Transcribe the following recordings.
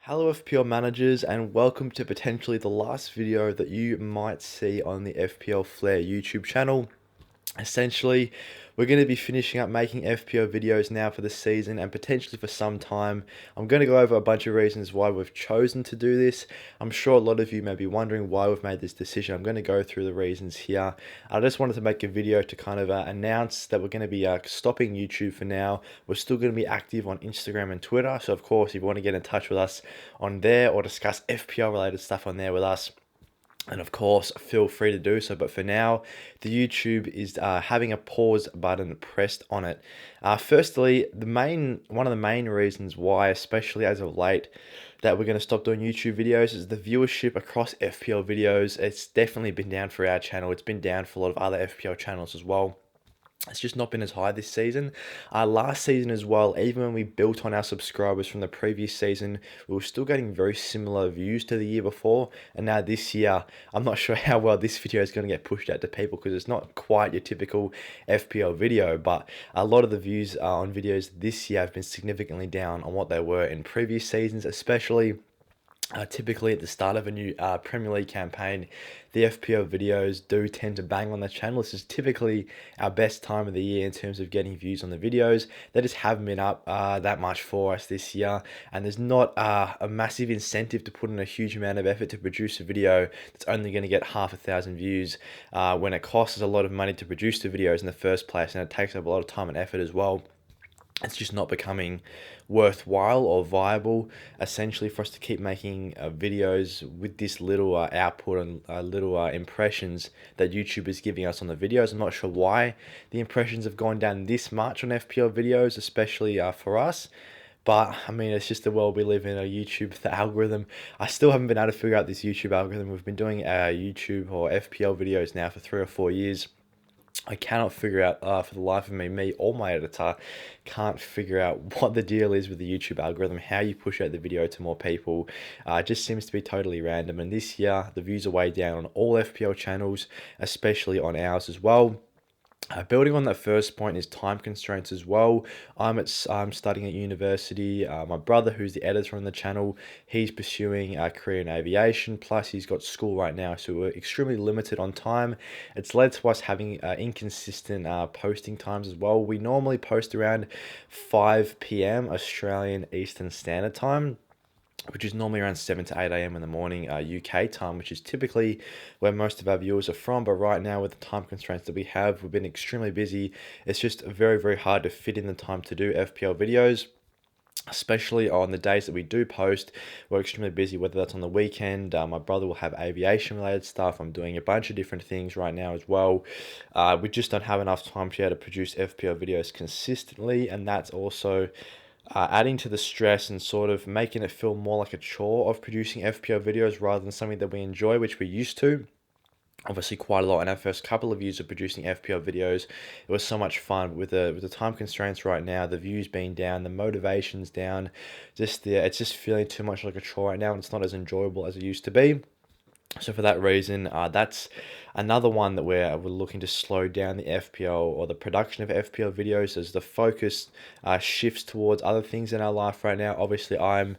Hello FPL managers, and welcome to potentially the last video that you might see on the FPL Flare YouTube channel. Essentially, we're going to be finishing up making FPO videos now for the season and potentially for some time. I'm going to go over a bunch of reasons why we've chosen to do this. I'm sure a lot of you may be wondering why we've made this decision. I'm going to go through the reasons here. I just wanted to make a video to kind of announce that we're going to be stopping YouTube for now. We're still going to be active on Instagram and Twitter. So of course, if you want to get in touch with us on there or discuss FPL related stuff on there with us, and of course, feel free to do so. But for now, the YouTube is having a pause button pressed on it. Firstly, one of the main reasons why, especially as of late, that we're going to stop doing YouTube videos is the viewership across FPL videos. It's definitely been down for our channel. It's been down for a lot of other FPL channels as well. It's just not been as high this season. Last season as well, even when we built on our subscribers from the previous season, we were still getting very similar views to the year before. And now this year, I'm not sure how well this video is going to get pushed out to people because it's not quite your typical FPL video. But a lot of the views on videos this year have been significantly down on what they were in previous seasons, especially typically at the start of a new Premier League campaign. The FPL videos do tend to bang on the channel. This is typically our best time of the year in terms of getting views on the videos. They just haven't been up that much for us this year, and there's not a massive incentive to put in a huge amount of effort to produce a video that's only going to get 500,000 views when it costs us a lot of money to produce the videos in the first place, and it takes up a lot of time and effort as well. It's just not becoming worthwhile or viable, essentially, for us to keep making videos with this little output and little impressions that YouTube is giving us on the videos. I'm not sure why the impressions have gone down this much on FPL videos, especially for us. But I mean, it's just the world we live in, the algorithm. I still haven't been able to figure out this YouTube algorithm. We've been doing YouTube or FPL videos now for 3 or 4 years. I cannot figure out for the life of me or my editor can't figure out what the deal is with the YouTube algorithm, how you push out the video to more people. It just seems to be totally random. And this year, the views are way down on all FPL channels, especially on ours as well. Building on that first point is time constraints as well. I'm studying at university. My brother, who's the editor on the channel, he's pursuing a career in aviation. Plus, he's got school right now, so we're extremely limited on time. It's led to us having inconsistent posting times as well. We normally post around 5 p.m. Australian Eastern Standard Time, which is normally around 7 to 8 a.m. in the morning UK time, which is typically where most of our viewers are from. But right now, with the time constraints that we have, we've been extremely busy. It's just very, very hard to fit in the time to do FPL videos, especially on the days that we do post. We're extremely busy, whether that's on the weekend. My brother will have aviation related stuff. I'm doing a bunch of different things right now as well. We just don't have enough time to be able to produce FPL videos consistently, and that's also adding to the stress and sort of making it feel more like a chore of producing FPL videos rather than something that we enjoy, which we used to. Obviously, quite a lot in our first couple of years of producing FPL videos. It was so much fun. With the time constraints right now, the views being down, the motivation's down, it's just feeling too much like a chore right now, and it's not as enjoyable as it used to be. So for that reason, that's another one that we're looking to slow down the FPL or the production of FPL videos as the focus shifts towards other things in our life right now. Obviously, I'm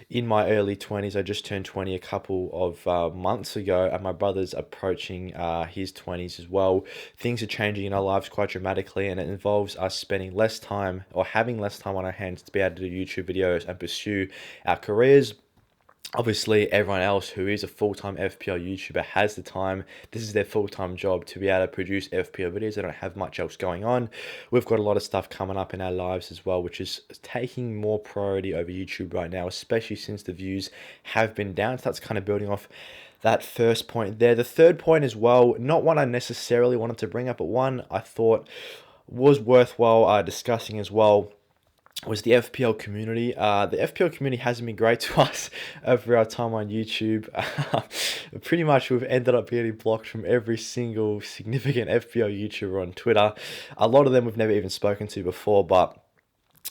in my early 20s. I just turned 20 a couple of months ago, and my brother's approaching his 20s as well. Things are changing in our lives quite dramatically, and it involves us spending less time or having less time on our hands to be able to do YouTube videos and pursue our careers. Obviously, everyone else who is a full-time FPL YouTuber has the time. This is their full-time job to be able to produce FPL videos. They don't have much else going on. We've got a lot of stuff coming up in our lives as well, which is taking more priority over YouTube right now, especially since the views have been down. So that's kind of building off that first point there. The third point as well, not one I necessarily wanted to bring up, but one I thought was worthwhile discussing as well, was the FPL community. The FPL community hasn't been great to us over our time on YouTube. Pretty much we've ended up getting blocked from every single significant FPL YouTuber on Twitter. A lot of them we've never even spoken to before, but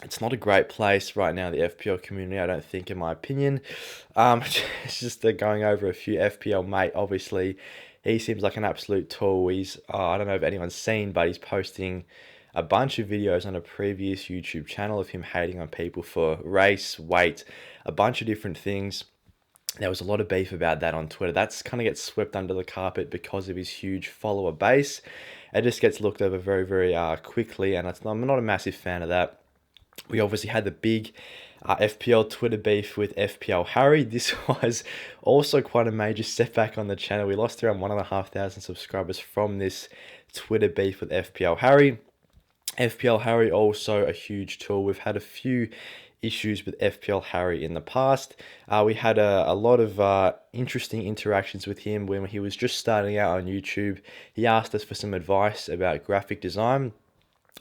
it's not a great place right now, the FPL community, I don't think, in my opinion. It's just going over a few FPL mate, obviously. He seems like an absolute tool. I don't know if anyone's seen, but he's posting a bunch of videos on a previous YouTube channel of him hating on people for race, weight, a bunch of different things. There was a lot of beef about that on Twitter. That's kind of gets swept under the carpet because of his huge follower base. It just gets looked over very, very quickly, and I'm not a massive fan of that. We obviously had the big FPL Twitter beef with FPL Harry. This was also quite a major setback on the channel. We lost around 1,500 subscribers from this Twitter beef with FPL Harry. FPL Harry also a huge tool. We've had a few issues with FPL Harry in the past. We had a lot of interesting interactions with him when he was just starting out on YouTube. He asked us for some advice about graphic design,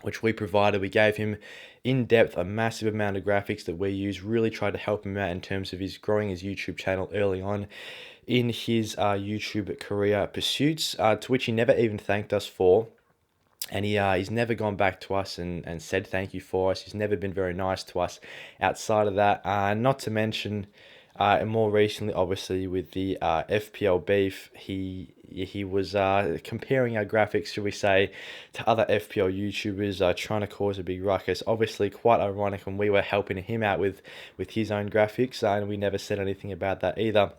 which we provided. We gave him in depth a massive amount of graphics that we use, really tried to help him out in terms of his growing his YouTube channel early on in his YouTube career pursuits, to which he never even thanked us for. And he's never gone back to us and said thank you for us. He's never been very nice to us outside of that. Not to mention, more recently, obviously, with the FPL beef, he was comparing our graphics, should we say, to other FPL YouTubers, trying to cause a big ruckus. Obviously, quite ironic when we were helping him out with his own graphics, and we never said anything about that either.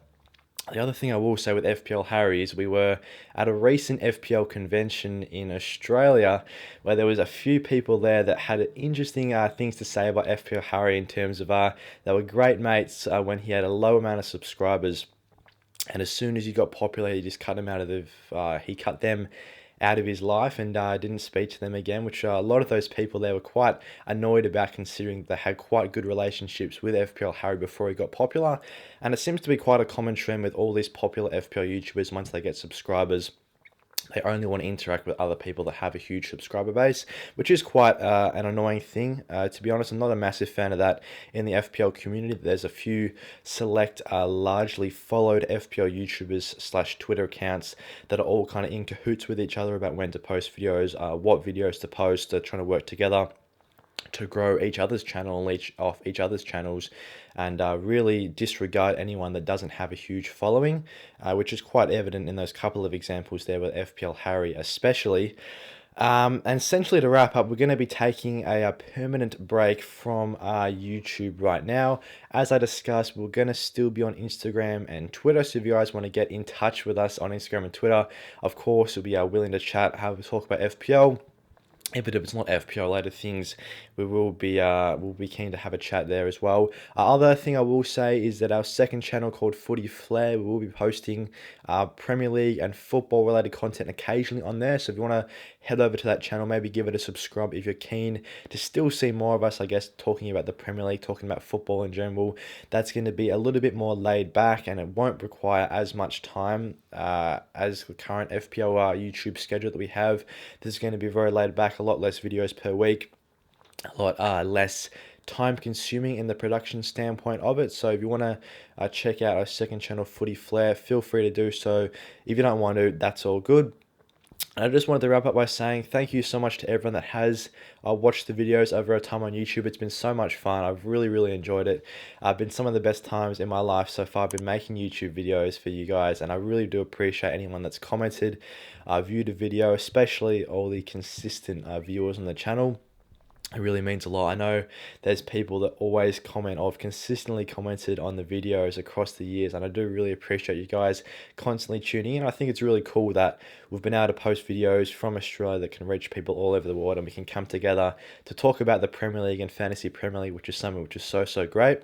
The other thing I will say with FPL Harry is we were at a recent FPL convention in Australia where there was a few people there that had interesting things to say about FPL Harry in terms of they were great mates when he had a low amount of subscribers, and as soon as he got popular, he just cut them out of he cut them out of his life and didn't speak to them again, which a lot of those people there were quite annoyed about, considering they had quite good relationships with FPL Harry before he got popular. And it seems to be quite a common trend with all these popular FPL YouTubers. Once they get subscribers, they only want to interact with other people that have a huge subscriber base, which is quite an annoying thing. To be honest, I'm not a massive fan of that in the FPL community. There's a few select, largely followed FPL YouTubers / Twitter accounts that are all kind of in cahoots with each other about when to post videos, what videos to post, trying to work together to grow each other's channel and off each other's channels, and really disregard anyone that doesn't have a huge following, which is quite evident in those couple of examples there with FPL Harry especially. And essentially, to wrap up, we're going to be taking a permanent break from YouTube right now. As I discussed, we're going to still be on Instagram and Twitter, so if you guys want to get in touch with us on Instagram and Twitter, of course, we'll be willing to chat, have a talk about FPL. If it's not FPL related things, we'll be keen to have a chat there as well. Other thing I will say is that our second channel called FPL Flare, we will be posting Premier League and football related content occasionally on there. So if you want to head over to that channel, maybe give it a subscribe if you're keen to still see more of us, I guess, talking about the Premier League, talking about football in general. That's going to be a little bit more laid back, and it won't require as much time as the current FPL YouTube schedule that we have. This is going to be very laid back, a lot less videos per week, a lot less time consuming in the production standpoint of it. So if you want to check out our second channel, FPL Flare, feel free to do so. If you don't want to, that's all good. And I just wanted to wrap up by saying thank you so much to everyone that has watched the videos over a time on YouTube. It's been so much fun. I've really enjoyed it. Been some of the best times in my life so far. I've been making YouTube videos for you guys, and I really do appreciate anyone that's commented, viewed a video, especially all the consistent viewers on the channel. It really means a lot. I know there's people that always comment, or have consistently commented on the videos across the years, and I do really appreciate you guys constantly tuning in. I think it's really cool that we've been able to post videos from Australia that can reach people all over the world, and we can come together to talk about the Premier League and Fantasy Premier League, which is something which is so great.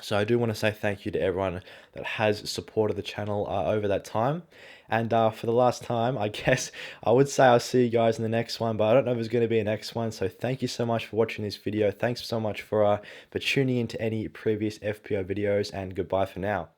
So I do want to say thank you to everyone that has supported the channel over that time. And for the last time, I guess I would say I'll see you guys in the next one, but I don't know if there's going to be a next one. So thank you so much for watching this video. Thanks so much for tuning into any previous FPO videos, and goodbye for now.